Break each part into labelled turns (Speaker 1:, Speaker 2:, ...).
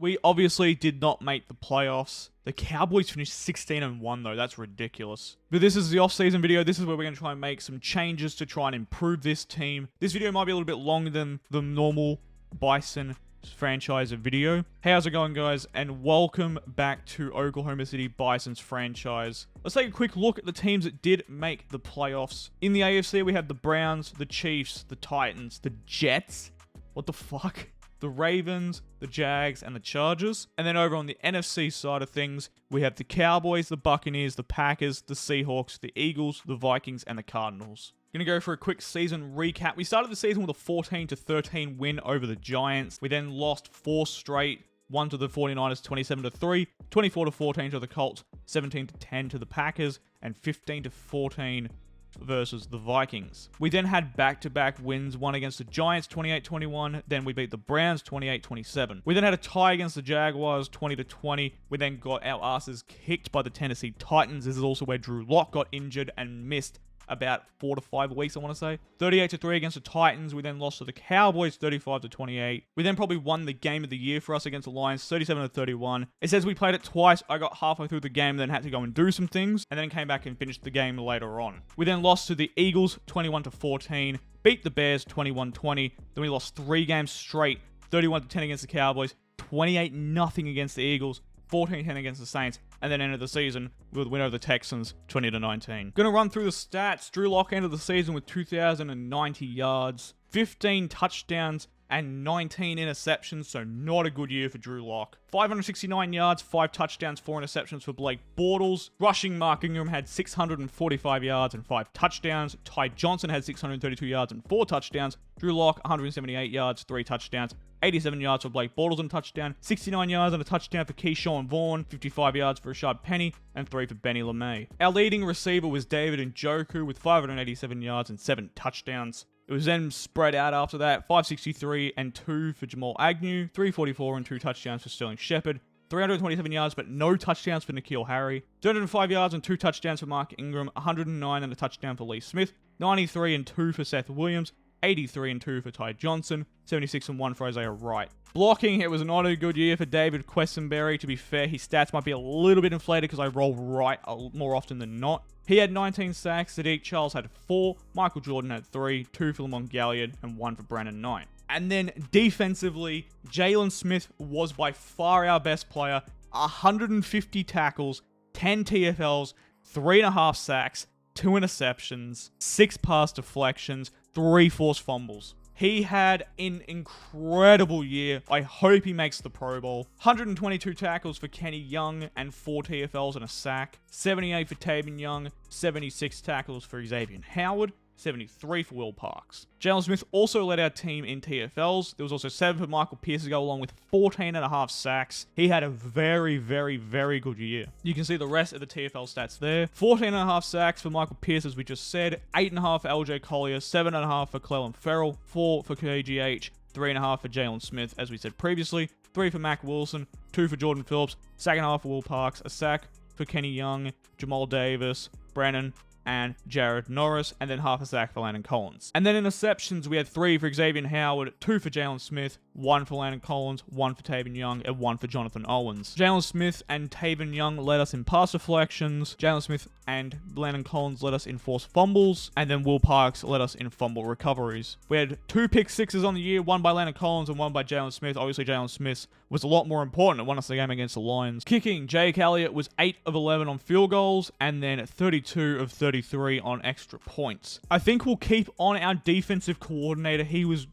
Speaker 1: We obviously did not make the playoffs. The Cowboys finished 16-1 though. That's ridiculous. But this is the off-season video. This is where we're going to try and make some changes to try and improve this team. This video might be a little bit longer than the normal Bison franchise video. Hey, how's it going, guys? And welcome back to Oklahoma City Bisons franchise. Let's take a quick look at the teams that did make the playoffs. In the AFC, we had the Browns, the Chiefs, the Titans, the Jets. What the fuck? The Ravens, the Jags, and the Chargers. And then over on the NFC side of things, we have the Cowboys, the Buccaneers, the Packers, the Seahawks, the Eagles, the Vikings, and the Cardinals. Gonna go for a quick season recap. We started the season with a 14-13 win over the Giants. We then lost 4 straight. 1 to the 49ers, 27-3, 24-14 to the Colts, 17-10 to the Packers, and 15-14 versus the Vikings. We then had back-to-back wins, one against the Giants, 28-21, then we beat the Browns, 28-27. We then had a tie against the Jaguars, 20-20. We then got our asses kicked by the Tennessee Titans. This is also where Drew Lock got injured and missed about 4 to 5 weeks, I want to say. 38-3 against the Titans. We then lost to the Cowboys, 35-28. We then probably won the game of the year for us against the Lions, 37-31. It says we played it twice. I got halfway through the game, then had to go and do some things, and then came back and finished the game later on. We then lost to the Eagles, 21-14. Beat the Bears, 21-20. Then we lost 3 games straight, 31-10 against the Cowboys, 28-0 against the Eagles, 14-10 against the Saints, and then ended the season with a win over the Texans, 20-19. Gonna run through the stats. Drew Lock ended the season with 2,090 yards, 15 touchdowns, and 19 interceptions, so not a good year for Drew Lock. 569 yards, 5 touchdowns, 4 interceptions for Blake Bortles. Rushing, Mark Ingram had 645 yards and 5 touchdowns. Ty Johnson had 632 yards and 4 touchdowns. Drew Lock, 178 yards, 3 touchdowns. 87 yards for Blake Bortles and a touchdown, 69 yards and a touchdown for Keyshawn Vaughn, 55 yards for Rashad Penny, and 3 for Benny LeMay. Our leading receiver was David Njoku with 587 yards and 7 touchdowns. It was then spread out after that, 563 and 2 for Jamal Agnew, 344 and 2 touchdowns for Sterling Shepard, 327 yards but no touchdowns for N'Keal Harry, 205 yards and 2 touchdowns for Mark Ingram, 109 and a touchdown for Lee Smith, 93 and 2 for Seth Williams, 83 and 2 for Ty Johnson, 76 and 1 for Isaiah Wright. Blocking, it was not a good year for David Quessenberry. To be fair, his stats might be a little bit inflated because I roll right more often than not. He had 19 sacks, Sadiq Charles had 4, Michael Jordan had 3, 2 for Lamont Galliard, and 1 for Brandon Knight. And then defensively, Jalen Smith was by far our best player. 150 tackles, 10 TFLs, 3.5 sacks, 2 interceptions, 6 pass deflections, 3 forced fumbles. He had an incredible year. I hope he makes the Pro Bowl. 122 tackles for Kenny Young and 4 TFLs and a sack. 78 for Taven Young. 76 tackles for Xavier Howard. 73 for Will Parks. Jalen Smith also led our team in TFLs. There was also 7 for Michael Pierce to go along with 14.5 sacks. He had a very, very, very good year. You can see the rest of the TFL stats there. 14.5 sacks for Michael Pierce, as we just said. 8.5 for LJ Collier. 7.5 for Clellan Ferrell. 4 for KGH. 3.5 for Jalen Smith, as we said previously. 3 for Mac Wilson. 2 for Jordan Phillips. 2.5 for Will Parks. A sack for Kenny Young, Jamal Davis, Brandon, and Jared Norris, and then half a sack for Landon Collins. And then interceptions, we had 3 for Xavier Howard, 2 for Jalen Smith, 1 for Landon Collins, 1 for Taven Young, and 1 for Jonathan Owens. Jalen Smith and Taven Young led us in pass deflections. Jalen Smith and Landon Collins led us in forced fumbles, and then Will Parks led us in fumble recoveries. We had 2 pick sixes on the year, 1 by Landon Collins and 1 by Jalen Smith. Obviously, Jalen Smith was a lot more important. It won us the game against the Lions. Kicking, Jake Elliott was 8 of 11 on field goals, and then 32 of 33 on extra points. I think we'll keep on our defensive coordinator. He was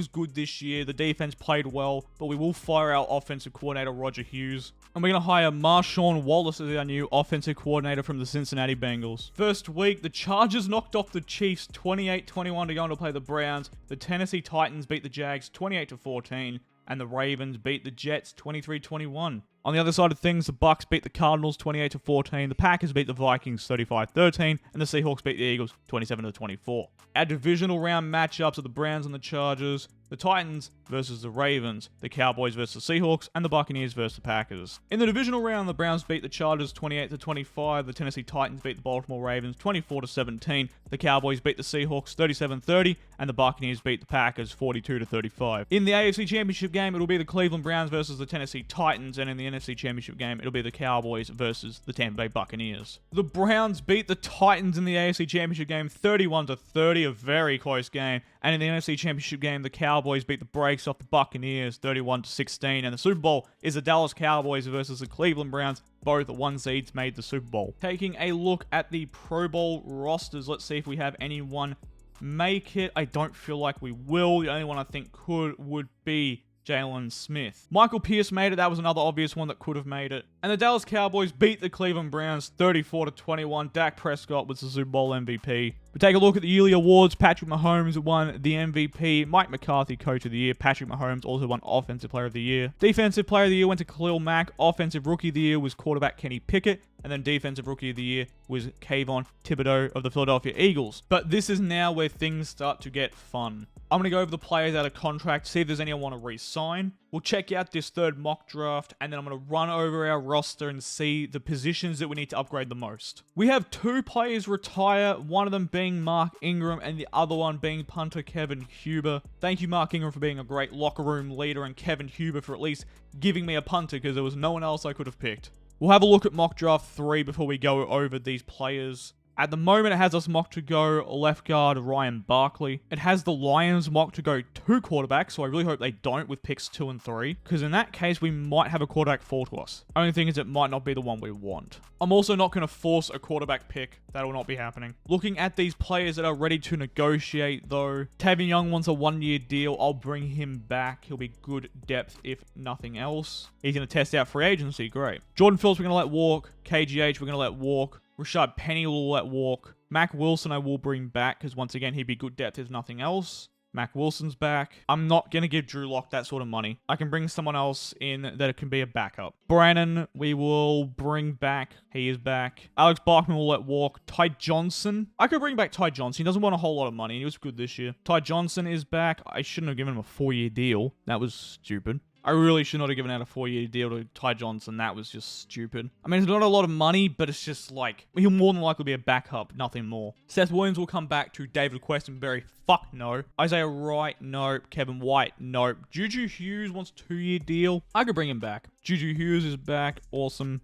Speaker 1: good this year. The defense played well, but we will fire our offensive coordinator, Roger Hughes. And we're going to hire Marshawn Wallace as our new offensive coordinator from the Cincinnati Bengals. First week, the Chargers knocked off the Chiefs 28-21 to go on to play the Browns. The Tennessee Titans beat the Jags 28-14. And the Ravens beat the Jets 23-21. On the other side of things, the Bucks beat the Cardinals 28-14, the Packers beat the Vikings 35-13, and the Seahawks beat the Eagles 27-24. Our divisional round matchups are the Browns and the Chargers, the Titans versus the Ravens, the Cowboys versus the Seahawks, and the Buccaneers versus the Packers. In the divisional round, the Browns beat the Chargers 28-25, the Tennessee Titans beat the Baltimore Ravens 24-17, the Cowboys beat the Seahawks 37-30, and the Buccaneers beat the Packers 42-35. In the AFC Championship game, it'll be the Cleveland Browns versus the Tennessee Titans, and in the NFC Championship game, it'll be the Cowboys versus the Tampa Bay Buccaneers. The Browns beat the Titans in the AFC Championship game 31-30, a very close game, and in the NFC Championship game, the Cowboys beat the brakes off the Buccaneers 31-16, and the Super Bowl is the Dallas Cowboys versus the Cleveland Browns. Both one seeds made the Super Bowl. Taking a look at the Pro Bowl rosters, let's see if we have anyone make it. I don't feel like we will. The only one I think would be Jalen Smith. Michael Pierce made it. That was another obvious one that could have made it. And the Dallas Cowboys beat the Cleveland Browns 34-21. Dak Prescott was the Super Bowl MVP. We take a look at the yearly awards. Patrick Mahomes won the MVP. Mike McCarthy, Coach of the Year. Patrick Mahomes also won Offensive Player of the Year. Defensive Player of the Year went to Khalil Mack. Offensive Rookie of the Year was quarterback Kenny Pickett. And then Defensive Rookie of the Year was Kayvon Thibodeau of the Philadelphia Eagles. But this is now where things start to get fun. I'm going to go over the players out of contract, see if there's anyone want to re-sign. We'll check out this third mock draft, and then I'm going to run over our roster and see the positions that we need to upgrade the most. We have 2 players retire, one of them being Mark Ingram and the other one being punter Kevin Huber. Thank you, Mark Ingram, for being a great locker room leader, and Kevin Huber for at least giving me a punter because there was no one else I could have picked. We'll have a look at mock draft 3 before we go over these players. At the moment, it has us mocked to go left guard Ryan Barkley. It has the Lions mocked to go 2 quarterbacks, so I really hope they don't with picks 2 and 3, because in that case, we might have a quarterback fall to us. Only thing is, it might not be the one we want. I'm also not going to force a quarterback pick. That will not be happening. Looking at these players that are ready to negotiate, though, Tavion Young wants a 1-year deal. I'll bring him back. He'll be good depth, if nothing else. He's going to test out free agency. Great. Jordan Phillips, we're going to let walk. KGH, we're going to let walk. Rashad Penny will let walk. Mac Wilson I will bring back because once again he'd be good depth if nothing else. Mac Wilson's back. I'm not going to give Drew Lock that sort of money. I can bring someone else in that it can be a backup. Brannon we will bring back. He is back. Alex Bachman will let walk. Ty Johnson. I could bring back Ty Johnson. He doesn't want a whole lot of money. He was good this year. Ty Johnson is back. I shouldn't have given him a 4-year deal. That was stupid. I really should not have given out a 4-year deal to Ty Johnson. That was just stupid. I mean, it's not a lot of money, but it's just like, he'll more than likely be a backup, nothing more. Seth Williams will come back to David Questenberry. Fuck no. Isaiah Wright, nope. Kevin White, nope. Juju Hughes wants a 2-year deal. I could bring him back. Juju Hughes is back. Awesome.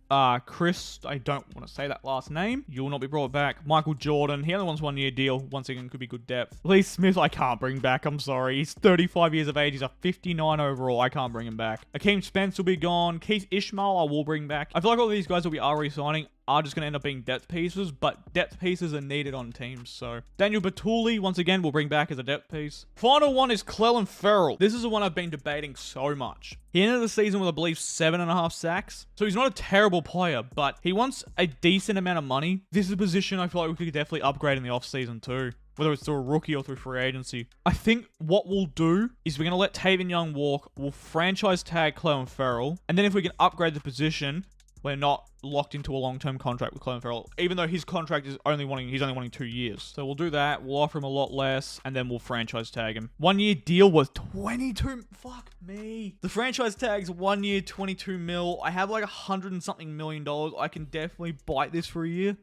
Speaker 1: Chris, I don't want to say that last name. You will not be brought back. Michael Jordan, he only wants 1-year deal. Once again, could be good depth. Lee Smith, I can't bring back. I'm sorry. He's 35 years of age. He's a 59 overall. I can't bring him back. Akeem Spence will be gone. Keith Ishmael, I will bring back. I feel like all these guys that we are re-signing are just going to end up being depth pieces, but depth pieces are needed on teams, so. Daniel Batuli, once again, we'll bring back as a depth piece. Final one is Clelin Ferrell. This is the one I've been debating so much. He ended the season with, I believe, 7.5 sacks. So he's not a terrible player, but he wants a decent amount of money. This is a position I feel like we could definitely upgrade in the offseason too, whether it's through a rookie or through free agency. I think what we'll do is we're going to let Tavion Young walk. We'll franchise tag Clelin Ferrell. And then if we can upgrade the position, we're not locked into a long-term contract with Clelin Ferrell, even though his contract is he's only wanting 2 years. So we'll do that. We'll offer him a lot less, and then we'll franchise tag him. 1-year deal was 22. Fuck me. The franchise tag's 1 year, 22 mil. I have like $100 and something million. I can definitely bite this for a year.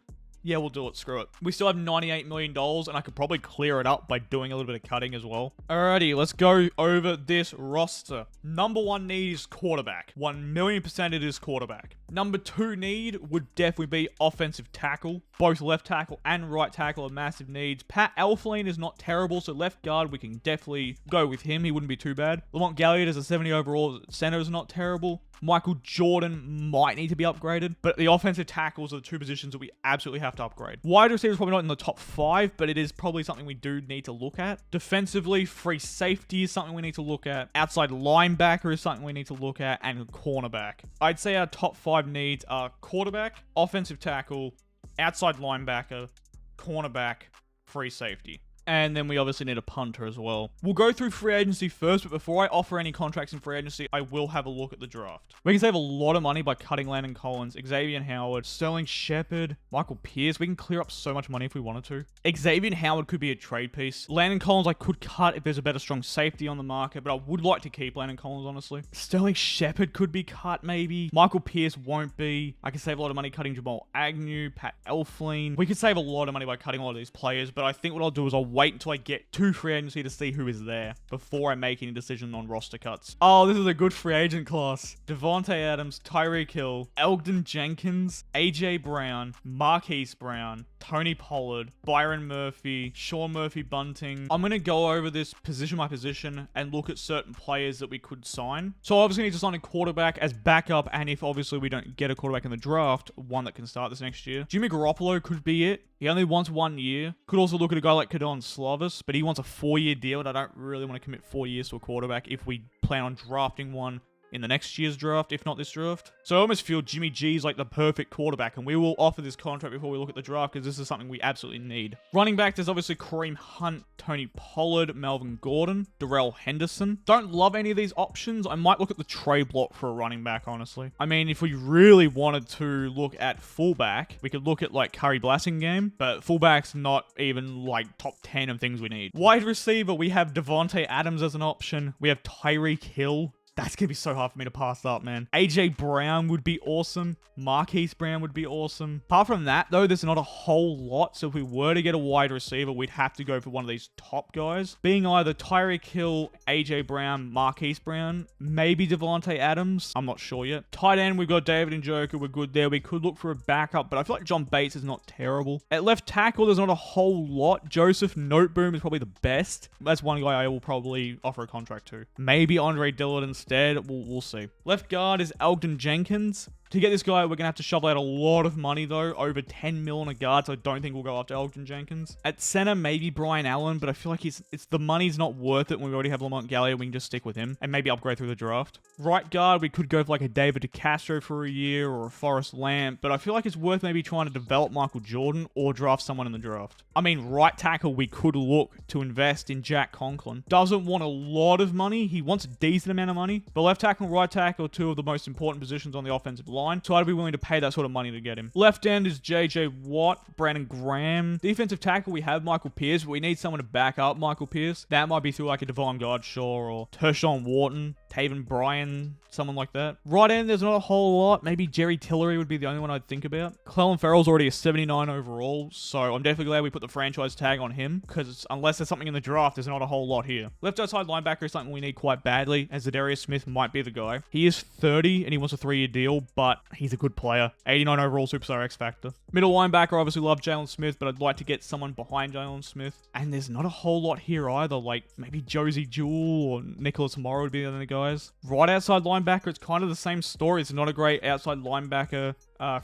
Speaker 1: Yeah, we'll do it. Screw it. We still have $98 million, and I could probably clear it up by doing a little bit of cutting as well. Alrighty, let's go over this roster. Number 1 need is quarterback. 1,000,000% it is quarterback. Number 2 need would definitely be offensive tackle. Both left tackle and right tackle are massive needs. Pat Elflein is not terrible, so left guard, we can definitely go with him. He wouldn't be too bad. Lamont Galliard is a 70 overall. Center is not terrible. Michael Jordan might need to be upgraded, but the offensive tackles are the 2 positions that we absolutely have to upgrade. Wide receiver is probably not in the top 5, but it is probably something we do need to look at. Defensively, free safety is something we need to look at. Outside linebacker is something we need to look at, and cornerback. I'd say our top 5 needs are quarterback, offensive tackle, outside linebacker, cornerback, free safety. And then we obviously need a punter as well. We'll go through free agency first, but before I offer any contracts in free agency, I will have a look at the draft. We can save a lot of money by cutting Landon Collins, Xavier Howard, Sterling Shepard, Michael Pierce. We can clear up so much money if we wanted to. Xavier Howard could be a trade piece. Landon Collins I could cut if there's a better strong safety on the market, but I would like to keep Landon Collins, honestly. Sterling Shepard could be cut, maybe. Michael Pierce won't be. I can save a lot of money cutting Jamal Agnew, Pat Elflein. We could save a lot of money by cutting a lot of these players, but I think what I'll do is I'll wait until I get to free agency to see who is there before I make any decision on roster cuts. Oh, this is a good free agent class. Devontae Adams, Tyreek Hill, Elgton Jenkins, AJ Brown, Marquise Brown, Tony Pollard, Byron Murphy, Sean Murphy Bunting. I'm going to go over this position by position and look at certain players that we could sign. So obviously need to sign a quarterback as backup, and if obviously we don't get a quarterback in the draft, one that can start this next year. Jimmy Garoppolo could be it. He only wants 1 year. Could also look at a guy like Kadon Slavis, but he wants a 4-year deal, and I don't really want to commit 4 years to a quarterback if we plan on drafting one in the next year's draft, if not this draft. So I almost feel Jimmy G is like the perfect quarterback, and we will offer this contract before we look at the draft because this is something we absolutely need. Running back, there's obviously Kareem Hunt, Tony Pollard, Melvin Gordon, Darrell Henderson. Don't love any of these options. I might look at the trade block for a running back, honestly. I mean, if we really wanted to look at fullback, we could look at like Curry Blasingame, but fullback's not even like top 10 of things we need. Wide receiver, we have Devontae Adams as an option. We have Tyreek Hill. That's going to be so hard for me to pass up, man. AJ Brown would be awesome. Marquise Brown would be awesome. Apart from that, though, there's not a whole lot. So if we were to get a wide receiver, we'd have to go for one of these top guys. Being either Tyreek Hill, AJ Brown, Marquise Brown, maybe Devontae Adams. I'm not sure yet. Tight end, we've got David and Joker. We're good there. We could look for a backup, but I feel like John Bates is not terrible. At left tackle, there's not a whole lot. Joseph Noteboom is probably the best. That's one guy I will probably offer a contract to. Maybe Andre Dillard instead. We'll see. Left guard is Elgton Jenkins. To get this guy, we're going to have to shovel out a lot of money, though. Over 10 mil on a guard, so I don't think we'll go after Elgton Jenkins. At center, maybe Brian Allen, but I feel like the money's not worth it when we already have Lamont Gallier. We can just stick with him and maybe upgrade through the draft. Right guard, we could go for like a David DeCastro for a year or a Forrest Lamp, but I feel like it's worth maybe trying to develop Michael Jordan or draft someone in the draft. I mean, right tackle, we could look to invest in Jack Conklin. Doesn't want a lot of money. He wants a decent amount of money, but left tackle and right tackle are two of the most important positions on the offensive line. So I'd be willing to pay that sort of money to get him. Left end is JJ Watt, Brandon Graham. Defensive tackle, we have Michael Pierce, but we need someone to back up Michael Pierce. That might be through like a Devon Godshaw or Tershawn Wharton, Taven Bryan, someone like that. Right end, there's not a whole lot. Maybe Jerry Tillery would be the only one I'd think about. Clellan Ferrell's already a 79 overall, so I'm definitely glad we put the franchise tag on him, because unless there's something in the draft, there's not a whole lot here. Left outside linebacker is something we need quite badly, as Zadarius Smith might be the guy. He is 30, and he wants a 3-year deal, but he's a good player. 89 overall superstar X Factor. Middle linebacker, obviously love Jalen Smith, but I'd like to get someone behind Jalen Smith. And there's not a whole lot here either, like maybe Josie Jewell or Nicholas Morrow would be the other guys. Right outside linebacker, it's kind of the same story. It's not a great outside linebacker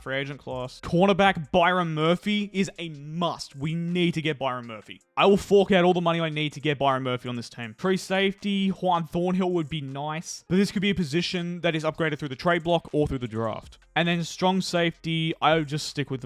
Speaker 1: free agent class. Cornerback Byron Murphy is a must. We need to get Byron Murphy. I will fork out all the money I need to get Byron Murphy on this team. Free safety, Juan Thornhill would be nice, but this could be a position that is upgraded through the trade block or through the draft. And then strong safety, I'll stick with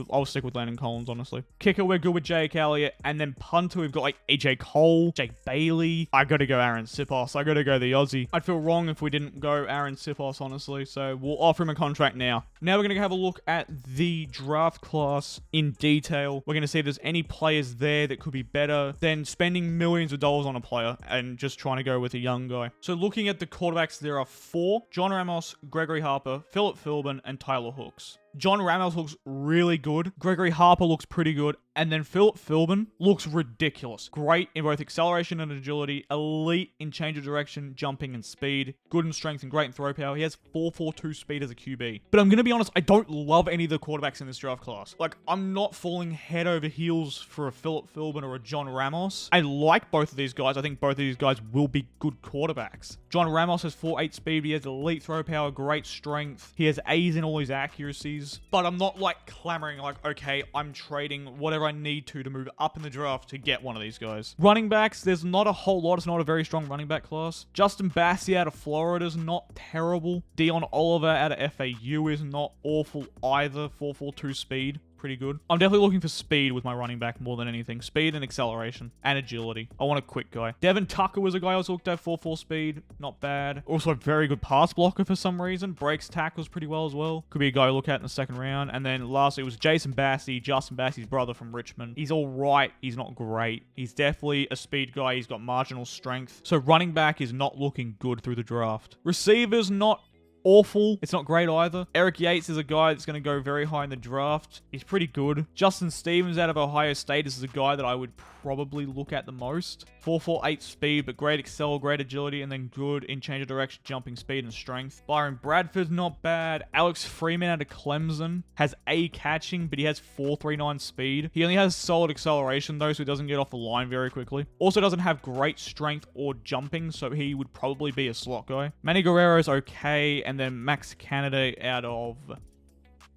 Speaker 1: Landon Collins, honestly. Kicker, we're good with Jake Elliott. And then punter, we've got like AJ Cole, Jake Bailey. I gotta go Aaron Sipos. I gotta go the Aussie. I'd feel wrong if we didn't go Aaron Sipos, honestly. So we'll offer him a contract now. Now we're gonna have a look at the draft class in detail. We're gonna see if there's any players there that could be better than spending millions of dollars on a player and just trying to go with a young guy. So looking at the quarterbacks, there are 4. John Ramos, Gregory Harper, Philip Philbin, and Tyler Hooks. John Ramos looks really good. Gregory Harper looks pretty good. And then Philip Philbin looks ridiculous. Great in both acceleration and agility. Elite in change of direction, jumping, and speed. Good in strength and great in throw power. He has 4.42 speed as a QB. But I'm going to be honest, I don't love any of the quarterbacks in this draft class. Like, I'm not falling head over heels for a Philip Philbin or a John Ramos. I like both of these guys. I think both of these guys will be good quarterbacks. John Ramos has 4.8 speed. He has elite throw power, great strength. He has A's in all his accuracies. But I'm not like clamoring like, okay, I'm trading whatever I need to move up in the draft to get one of these guys. Running backs, there's not a whole lot. It's not a very strong running back class. Justin Bassey out of Florida is not terrible. Dion Oliver out of FAU is not awful either. 4.42 speed. pretty good. I'm definitely looking for speed with my running back more than anything. Speed and acceleration and agility. I want a quick guy. Devin Tucker was a guy I also looked at. 4.4 speed, not bad. Also a very good pass blocker for some reason. Breaks tackles pretty well as well. Could be a guy to look at in the second round. And then lastly, it was Jason Bassey, Justin Bassey's brother from Richmond. He's all right. He's not great. He's definitely a speed guy. He's got marginal strength. So running back is not looking good through the draft. Receivers, not awful. It's not great either. Eric Yates is a guy that's going to go very high in the draft. He's pretty good. Justin Stevens out of Ohio State is a guy that I would probably look at the most. 4.48 speed, but great excel, great agility, and then good in change of direction, jumping speed, and strength. Byron Bradford's not bad. Alex Freeman out of Clemson has A catching, but he has 4.39 speed. He only has solid acceleration though, so he doesn't get off the line very quickly. Also doesn't have great strength or jumping, so he would probably be a slot guy. Manny Guerrero's okay, and then Max Canada out of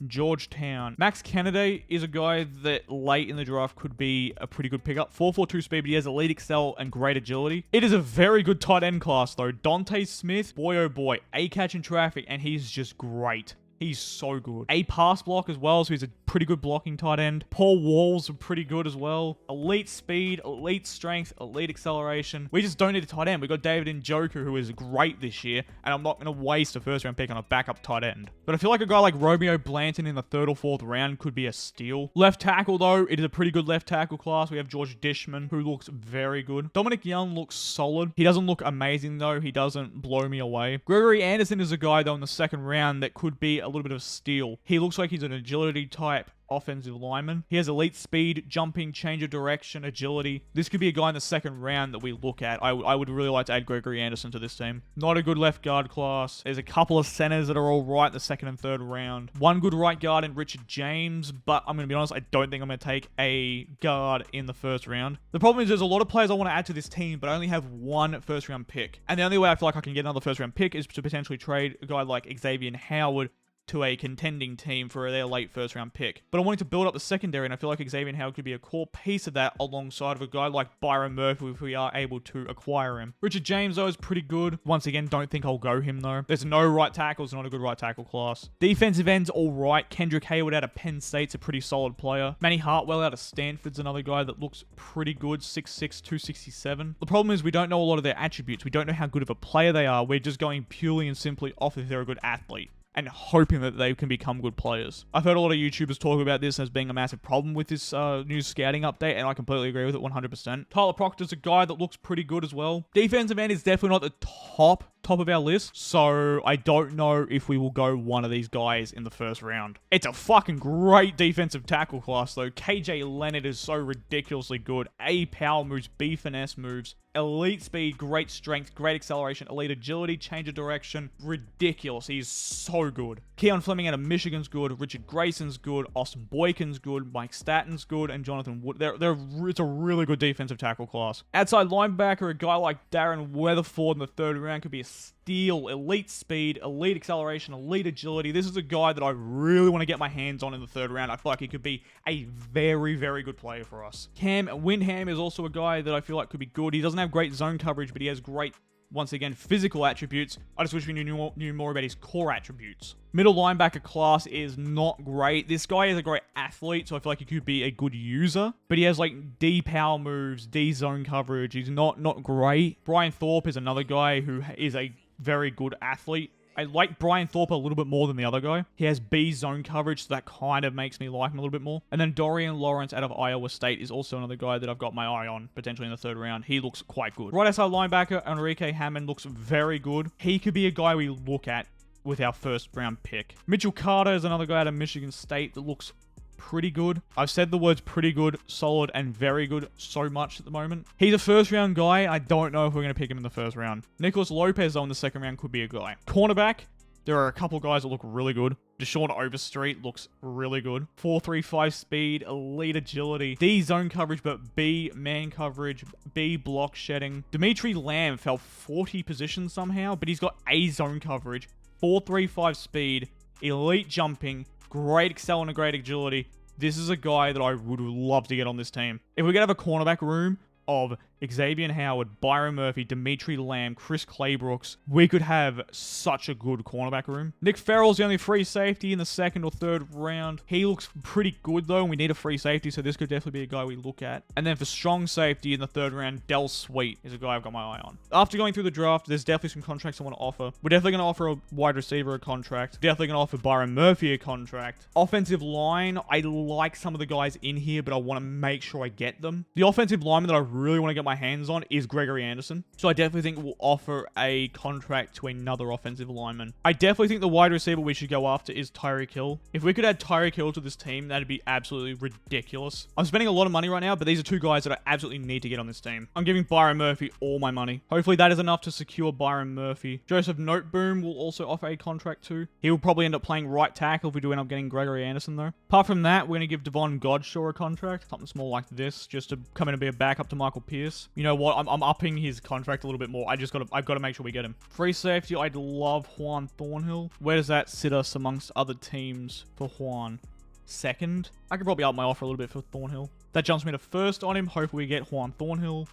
Speaker 1: Georgetown. Max Kennedy is a guy that late in the draft could be a pretty good pickup. 4.42 speed, but he has elite excel and great agility. It is a very good tight end class though. Dante Smith, boy oh boy, A catch in traffic, and he's just great. He's so good. A pass block as well, so he's a pretty good blocking tight end. Paul Walls are pretty good as well. Elite speed, elite strength, elite acceleration. We just don't need a tight end. We got David Njoku, who is great this year, and I'm not going to waste a first round pick on a backup tight end. But I feel like a guy like Romeo Blanton in the 3rd or 4th round could be a steal. Left tackle though, it is a pretty good left tackle class. We have George Dishman, who looks very good. Dominic Young looks solid. He doesn't look amazing though. He doesn't blow me away. Gregory Anderson is a guy though in the 2nd round that could be a little bit of a steal. He looks like he's an agility type offensive lineman. He has elite speed, jumping, change of direction, agility. This could be a guy in the 2nd round that we look at. I would really like to add Gregory Anderson to this team. Not a good left guard class. There's a couple of centers that are all right in the 2nd and 3rd round. One good right guard in Richard James, but I'm going to be honest, I don't think I'm going to take a guard in the 1st round. The problem is there's a lot of players I want to add to this team, but I only have one 1st round pick. And the only way I feel like I can get another 1st round pick is to potentially trade a guy like Xavier Howard to a contending team for their late 1st round pick. But I wanted to build up the secondary, and I feel like Xavier Howard could be a core piece of that alongside of a guy like Byron Murphy if we are able to acquire him. Richard James though is pretty good. Once again, don't think I'll go him though. There's no right tackles, not a good right tackle class. Defensive ends all right. Kendrick Hayward out of Penn State's a pretty solid player. Manny Hartwell out of Stanford's another guy that looks pretty good. 6'6", 267. The problem is we don't know a lot of their attributes. We don't know how good of a player they are. We're just going purely and simply off if they're a good athlete and hoping that they can become good players. I've heard a lot of YouTubers talk about this as being a massive problem with this new scouting update, and I completely agree with it 100%. Tyler Proctor's a guy that looks pretty good as well. Defensive end is definitely not the top of our list, so I don't know if we will go one of these guys in the 1st round. It's a fucking great defensive tackle class though. KJ Leonard is so ridiculously good. A power moves, B finesse moves, elite speed, great strength, great acceleration, elite agility, change of direction, ridiculous. He's so good. Keon Fleming out of Michigan's good, Richard Grayson's good, Austin Boykin's good, Mike Statton's good, and Jonathan Wood. It's a really good defensive tackle class. Outside linebacker, a guy like Darren Weatherford in the 3rd round could be a steal. Elite speed, elite acceleration, elite agility. This is a guy that I really want to get my hands on in the 3rd round. I feel like he could be a very, very good player for us. Cam Windham is also a guy that I feel like could be good. He doesn't have great zone coverage, but he has great, once again, physical attributes. I just wish we knew more about his core attributes. Middle linebacker class is not great. This guy is a great athlete, so I feel like he could be a good user. But he has like D power moves, D zone coverage. He's not great. Brian Thorpe is another guy who is a very good athlete. I like Brian Thorpe a little bit more than the other guy. He has B zone coverage, so that kind of makes me like him a little bit more. And then Dorian Lawrence out of Iowa State is also another guy that I've got my eye on, potentially in the 3rd round. He looks quite good. Right outside linebacker, Enrique Hammond looks very good. He could be a guy we look at with our 1st round pick. Mitchell Carter is another guy out of Michigan State that looks pretty good. I've said the words pretty good, solid, and very good so much at the moment. He's a 1st round guy. I don't know if we're going to pick him in the 1st round. Nicholas Lopez, though, in the 2nd round could be a guy. Cornerback, there are a couple guys that look really good. Deshaun Overstreet looks really good. 4.35 speed, elite agility, D zone coverage, but B man coverage, B block shedding. Dimitri Lamb fell 40 positions somehow, but he's got A zone coverage, 4.35 speed, elite jumping, great excel and a great agility. This is a guy that I would love to get on this team. If we could have a cornerback room of Xavier Howard, Byron Murphy, Dimitri Lamb, Chris Claybrooks, we could have such a good cornerback room. Nick Farrell's the only free safety in the second or third round. He looks pretty good though, and we need a free safety, so this could definitely be a guy we look at. And then for strong safety in the third round, Del Sweet is a guy I've got my eye on. After going through the draft, there's definitely some contracts I want to offer. We're definitely going to offer a wide receiver a contract. Definitely going to offer Byron Murphy a contract. Offensive line, I like some of the guys in here, but I want to make sure I get them. The offensive lineman that I really want to get my hands on is Gregory Anderson. So I definitely think we'll offer a contract to another offensive lineman. I definitely think the wide receiver we should go after is Tyreek Hill. If we could add Tyreek Hill to this team, that'd be absolutely ridiculous. I'm spending a lot of money right now, but these are two guys that I absolutely need to get on this team. I'm giving Byron Murphy all my money. Hopefully that is enough to secure Byron Murphy. Joseph Noteboom will also offer a contract too. He will probably end up playing right tackle if we do end up getting Gregory Anderson though. Apart from that, we're going to give Devon Godshaw a contract. Something small like this, just to come in and be a backup to Michael Pierce. You know what? I'm upping his contract a little bit more. I've got to make sure we get him. Free safety, I'd love Juan Thornhill. Where does that sit us amongst other teams for Juan? Second? I could probably up my offer a little bit for Thornhill. That jumps me to first on him. Hopefully we get Juan Thornhill.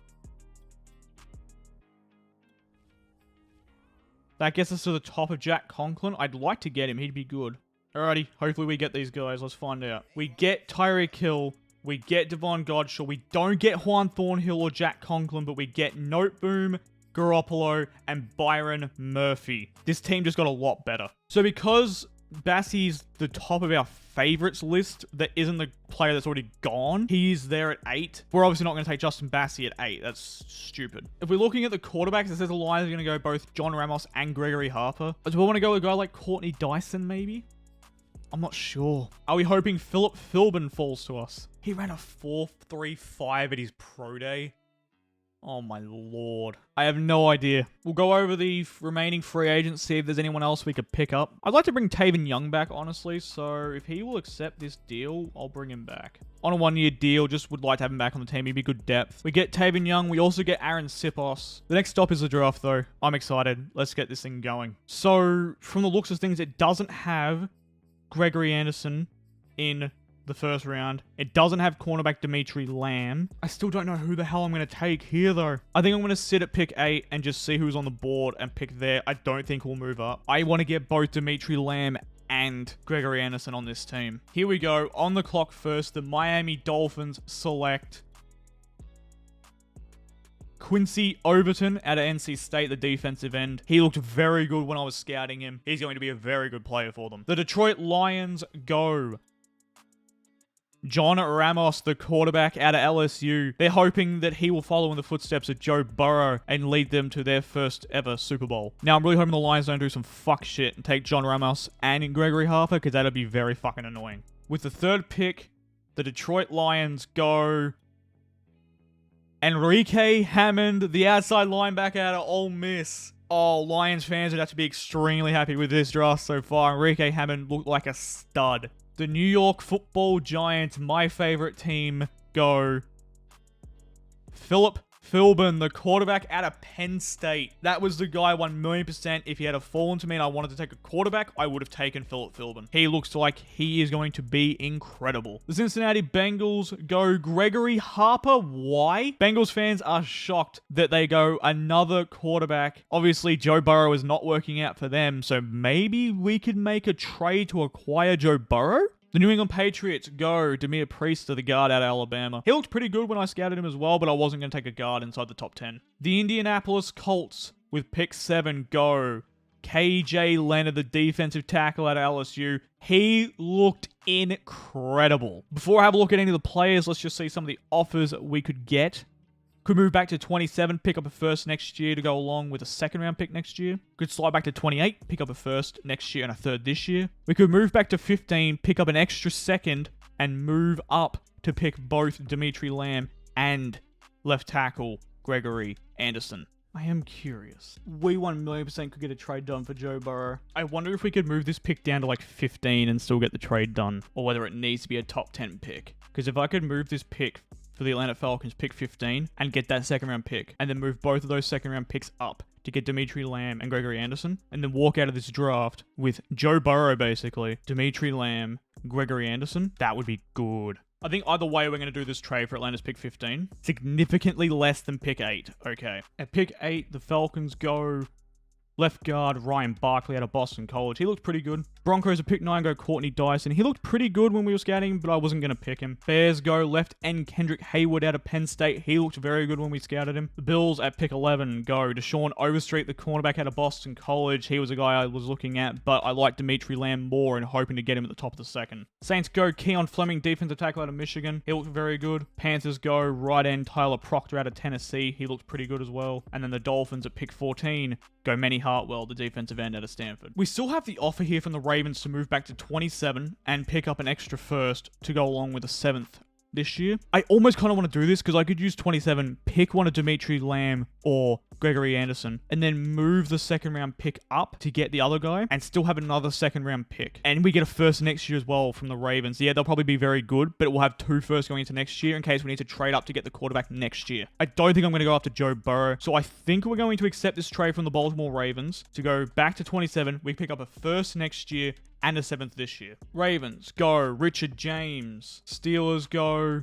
Speaker 1: That gets us to the top of Jack Conklin. I'd like to get him. He'd be good. Alrighty. Hopefully we get these guys. Let's find out. We get Tyreek Hill. We get Devon Godshaw. We don't get Juan Thornhill or Jack Conklin, but we get Noteboom, Garoppolo, and Byron Murphy. This team just got a lot better. So because Bassie's the top of our favorites list that isn't the player that's already gone, he's there at 8. We're obviously not going to take Justin Bassie at 8. That's stupid. If we're looking at the quarterbacks, it says the Lions are going to go both John Ramos and Gregory Harper. Do we want to go with a guy like Courtney Dyson, maybe? I'm not sure. Are we hoping Philip Philbin falls to us? He ran a 4.35 at his pro day. Oh my lord. I have no idea. We'll go over the remaining free agents, see if there's anyone else we could pick up. I'd like to bring Taven Young back, honestly, so if he will accept this deal, I'll bring him back. On a 1-year deal, just would like to have him back on the team. He'd be good depth. We get Taven Young. We also get Aaron Sipos. The next stop is the draft, though. I'm excited. Let's get this thing going. So, from the looks of things, it doesn't have Gregory Anderson in the first round. It doesn't have cornerback Dimitri Lamb. I still don't know who the hell I'm going to take here, though. I think I'm going to sit at pick 8 and just see who's on the board and pick there. I don't think we'll move up. I want to get both Dimitri Lamb and Gregory Anderson on this team. Here we go. On the clock first, the Miami Dolphins select Quincy Overton out of NC State, the defensive end. He looked very good when I was scouting him. He's going to be a very good player for them. The Detroit Lions go John Ramos, the quarterback out of LSU. They're hoping that he will follow in the footsteps of Joe Burrow and lead them to their first ever Super Bowl. Now, I'm really hoping the Lions don't do some fuck shit and take John Ramos and Gregory Harper, because that'd be very fucking annoying. With the third pick, the Detroit Lions go Enrique Hammond, the outside linebacker out of Ole Miss. Oh, Lions fans would have to be extremely happy with this draft so far. Enrique Hammond looked like a stud. The New York Football Giants, my favorite team, go Philip Philbin, the quarterback out of Penn State. That was the guy 1,000,000%. If he had fallen to me and I wanted to take a quarterback, I would have taken Philip Philbin. He looks like he is going to be incredible. The Cincinnati Bengals go Gregory Harper. Why? Bengals fans are shocked that they go another quarterback. Obviously, Joe Burrow is not working out for them, so maybe we could make a trade to acquire Joe Burrow? The New England Patriots go Demir Priest, the guard out of Alabama. He looked pretty good when I scouted him as well, but I wasn't going to take a guard inside the top 10. The Indianapolis Colts with pick 7 go KJ Leonard, the defensive tackle out of LSU. He looked incredible. Before I have a look at any of the players, let's just see some of the offers we could get. Could move back to 27, pick up a first next year to go along with a second round pick next year. Could slide back to 28, pick up a first next year and a third this year. We could move back to 15, pick up an extra second, and move up to pick both Dimitri Lamb and left tackle Gregory Anderson. I am curious. We 1,000,000% could get a trade done for Joe Burrow. I wonder if we could move this pick down to like 15 and still get the trade done, or whether it needs to be a top 10 pick. Because if I could move this pick for the Atlanta Falcons, pick 15, and get that second round pick, and then move both of those second round picks up to get Dimitri Lamb and Gregory Anderson, and then walk out of this draft with Joe Burrow, basically, Dimitri Lamb, Gregory Anderson, that would be good. I think either way, we're going to do this trade for Atlanta's pick 15. Significantly less than pick 8. Okay. At pick 8, the Falcons go left guard Ryan Barkley out of Boston College. He looked pretty good. Broncos at pick 9 go Courtney Dyson. He looked pretty good when we were scouting, but I wasn't going to pick him. Bears go left end Kendrick Hayward out of Penn State. He looked very good when we scouted him. The Bills at pick 11 go Deshaun Overstreet, the cornerback out of Boston College. He was a guy I was looking at, but I like Dimitri Lamb more and hoping to get him at the top of the second. Saints go Keon Fleming, defensive tackle out of Michigan. He looked very good. Panthers go right end Tyler Proctor out of Tennessee. He looked pretty good as well. And then the Dolphins at pick 14 go Manny Hartwell, the defensive end out of Stanford. We still have the offer here from the Ravens to move back to 27 and pick up an extra first to go along with the 7th this year. I almost kind of want to do this because I could use 27, pick one of Dimitri Lamb or Gregory Anderson, and then move the second round pick up to get the other guy and still have another second round pick. And we get a first next year as well from the Ravens. Yeah, they'll probably be very good, but we'll have 2 firsts going into next year in case we need to trade up to get the quarterback next year. I don't think I'm going to go after Joe Burrow, so I think we're going to accept this trade from the Baltimore Ravens to go back to 27. We pick up a first next year and a 7th this year. Ravens go Richard James. Steelers go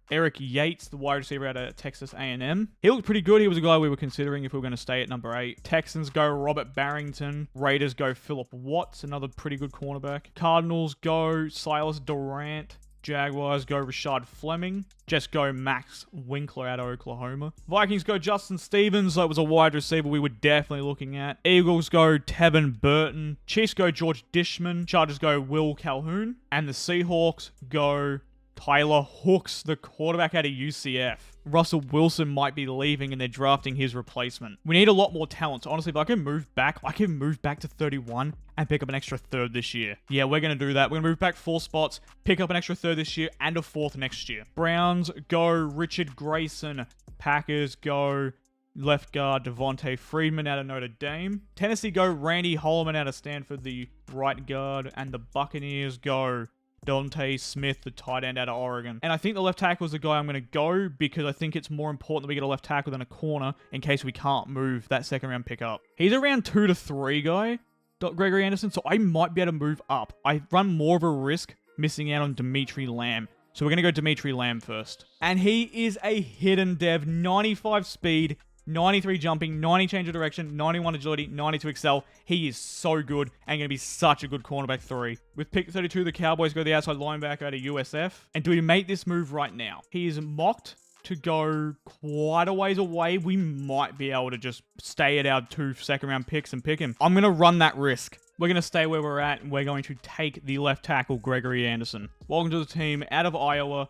Speaker 1: Eric Yates, the wide receiver out of Texas A&M. He looked pretty good. He was a guy we were considering if we were going to stay at number 8. Texans go Robert Barrington. Raiders go Philip Watts, another pretty good cornerback. Cardinals go Silas Durant. Jaguars go Rashad Fleming. Jets go Max Winkler out of Oklahoma. Vikings go Justin Stevens. That was a wide receiver we were definitely looking at. Eagles go Tevin Burton. Chiefs go George Dishman. Chargers go Will Calhoun. And the Seahawks go Tyler Hooks, the quarterback out of UCF. Russell Wilson might be leaving and they're drafting his replacement. We need a lot more talent. So honestly, if I can move back to 31 and pick up an extra 3rd this year. Yeah, we're going to do that. We're going to move back 4 spots, pick up an extra 3rd this year and a 4th next year. Browns go Richard Grayson. Packers go left guard Devontae Freeman out of Notre Dame. Tennessee go Randy Holloman out of Stanford, the right guard. And the Buccaneers go Dante Smith, the tight end out of Oregon. And I think the left tackle is the guy I'm going to go because I think it's more important that we get a left tackle than a corner in case we can't move that second round pick up. He's around 2 to 3 guy, Gregory Anderson, so I might be able to move up. I run more of a risk missing out on Dimitri Lamb. So we're going to go Dimitri Lamb first. And he is a hidden dev, 95 speed, 93 jumping, 90 change of direction, 91 agility, 92 excel. He is so good and going to be such a good cornerback 3. With pick 32, the Cowboys go the outside linebacker out of USF. And do we make this move right now? He is mocked to go quite a ways away. We might be able to just stay at our 2 second round picks and pick him. I'm going to run that risk. We're going to stay where we're at and we're going to take the left tackle, Gregory Anderson. Welcome to the team out of Iowa.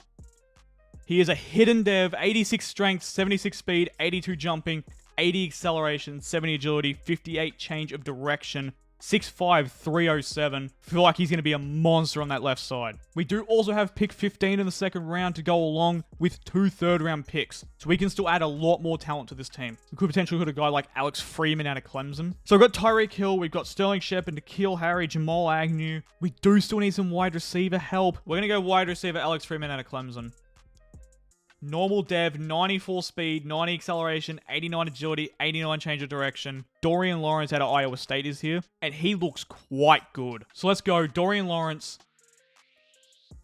Speaker 1: He is a hidden dev, 86 strength, 76 speed, 82 jumping, 80 acceleration, 70 agility, 58 change of direction, 6'5", 307. Feel like he's going to be a monster on that left side. We do also have pick 15 in the second round to go along with 2 third-round picks. So we can still add a lot more talent to this team. We could potentially put a guy like Alex Freeman out of Clemson. So we've got Tyreek Hill, we've got Sterling Shepard, N'Keal Harry, Jamal Agnew. We do still need some wide receiver help. We're going to go wide receiver Alex Freeman out of Clemson. Normal dev, 94 speed, 90 acceleration, 89 agility, 89 change of direction. Dorian Lawrence out of Iowa State is here, and he looks quite good. So let's go Dorian Lawrence.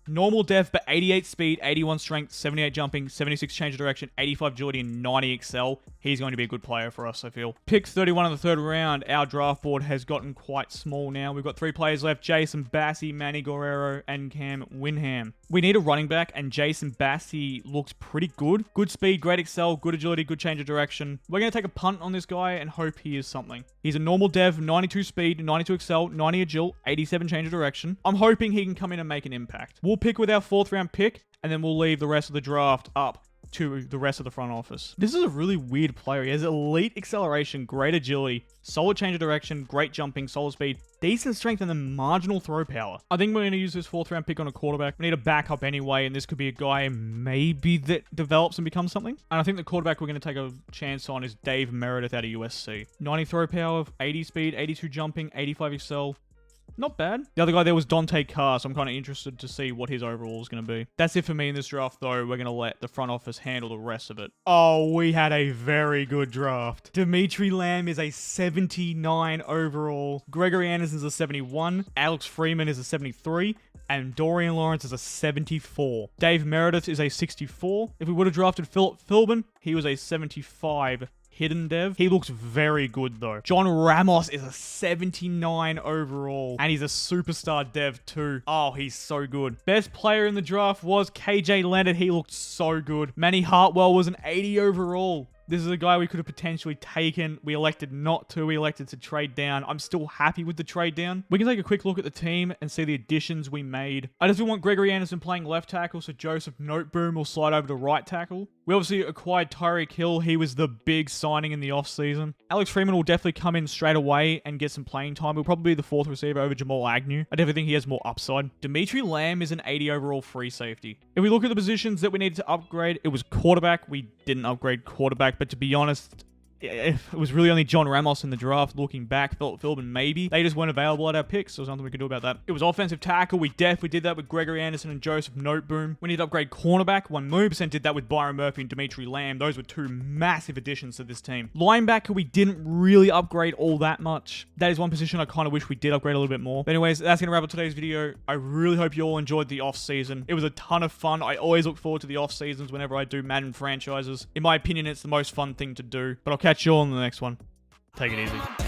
Speaker 1: Normal dev, but 88 speed, 81 strength, 78 jumping, 76 change of direction, 85 agility, and 90 excel. He's going to be a good player for us, I feel. Pick 31 in the 3rd round. Our draft board has gotten quite small now. We've got 3 players left. Jason Bassey, Manny Guerrero, and Cam Winham. We need a running back, and Jason Bassey looks pretty good. Good speed, great excel, good agility, good change of direction. We're going to take a punt on this guy and hope he is something. He's a normal dev, 92 speed, 92 excel, 90 agile, 87 change of direction. I'm hoping he can come in and make an impact. We'll pick with our 4th round pick, and then we'll leave the rest of the draft up to the rest of the front office. This is a really weird player. He has elite acceleration, great agility, solid change of direction, great jumping, solid speed, decent strength, and then marginal throw power. I think we're going to use this 4th round pick on a quarterback. We need a backup anyway, and this could be a guy maybe that develops and becomes something. And I think the quarterback we're going to take a chance on is Dave Meredith out of USC. 90 throw power, 80 speed, 82 jumping, 85 excel, Not bad. The other guy there was Dante Carr, so I'm kind of interested to see what his overall is going to be. That's it for me in this draft, though. We're going to let the front office handle the rest of it. Oh, we had a very good draft. Dimitri Lamb is a 79 overall. Gregory Anderson's a 71. Alex Freeman is a 73. And Dorian Lawrence is a 74. Dave Meredith is a 64. If we would have drafted Philip Philbin, he was a 75. Hidden dev. He looks very good though. John Ramos is a 79 overall. And he's a superstar dev too. Oh, he's so good. Best player in the draft was KJ Leonard. He looked so good. Manny Hartwell was an 80 overall. This is a guy we could have potentially taken. We elected not to. We elected to trade down. I'm still happy with the trade down. We can take a quick look at the team and see the additions we made. I just want Gregory Anderson playing left tackle, so Joseph Noteboom will slide over to right tackle. We obviously acquired Tyreek Hill. He was the big signing in the offseason. Alex Freeman will definitely come in straight away and get some playing time. He'll probably be the fourth receiver over Jamal Agnew. I definitely think he has more upside. Dimitri Lamb is an 80 overall free safety. If we look at the positions that we needed to upgrade, it was quarterback. We didn't upgrade quarterback, but to be honest, it was really only John Ramos in the draft. Looking back, Philip Philbin maybe. They just weren't available at our picks, so there's nothing we could do about that. It was offensive tackle. We definitely did that with Gregory Anderson and Joseph Noteboom. We need to upgrade cornerback. 1,000,000% did that with Byron Murphy and Dimitri Lamb. Those were two massive additions to this team. Linebacker, we didn't really upgrade all that much. That is one position I kind of wish we did upgrade a little bit more. But anyways, that's going to wrap up today's video. I really hope you all enjoyed the off-season. It was a ton of fun. I always look forward to the off-seasons whenever I do Madden franchises. In my opinion, it's the most fun thing to do. But I'll catch you all in the next one. Take it easy.